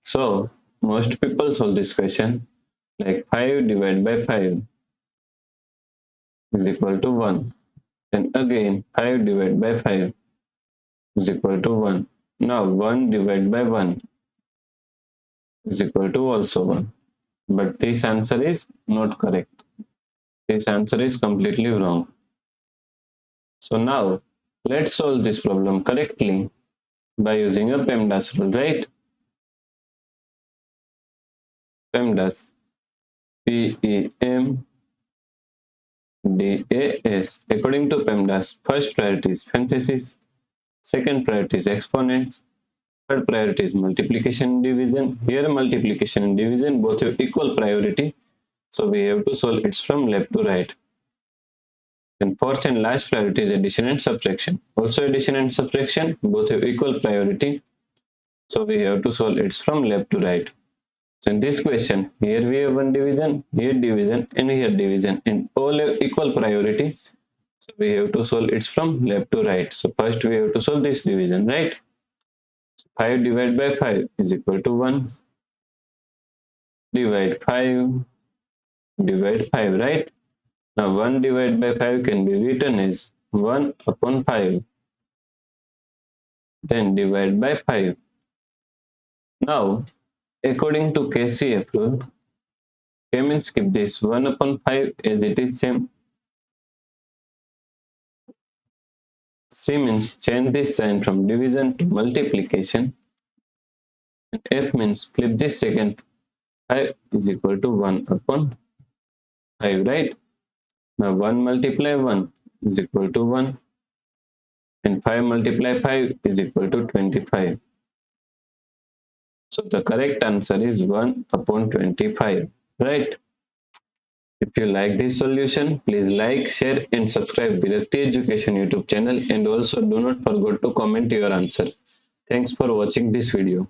So most people solve this question like 5 divided by 5 is equal to 1. Then again 5 divided by 5 is equal to 1. Now 1 divided by 1 is equal to also 1. But this answer is not correct. This answer is completely wrong. So now let's solve this problem correctly by using a PEMDAS rule, right? PEMDAS, PEMDAS. According to PEMDAS, first priority is parenthesis, second priority is exponents, third priority is multiplication and division. Here multiplication and division both have equal priority, so we have to solve it from left to right. Then fourth and last priority is addition and subtraction. Also addition and subtraction both have equal priority, so we have to solve it from left to right. So in this question, here we have one division, here division, and here division, and all have equal priority. So we have to solve it from left to right. So first we have to solve this division, right? 5 divided by 5 is equal to 1. Divide 5, divide 5, right? Now 1 divided by 5 can be written as 1 upon 5. Then divide by 5. Now, according to KCF rule, K means keep this 1 upon 5 as it is same. C means change this sign from division to multiplication. And F means flip this second 5 is equal to 1 upon 5, right? Now 1 multiply 1 is equal to 1 and 5 multiply 5 is equal to 25. So the correct answer is 1 upon 25, right? If you like this solution, please like, share and subscribe Virakti Education YouTube channel, and also do not forget to comment your answer. Thanks for watching this video.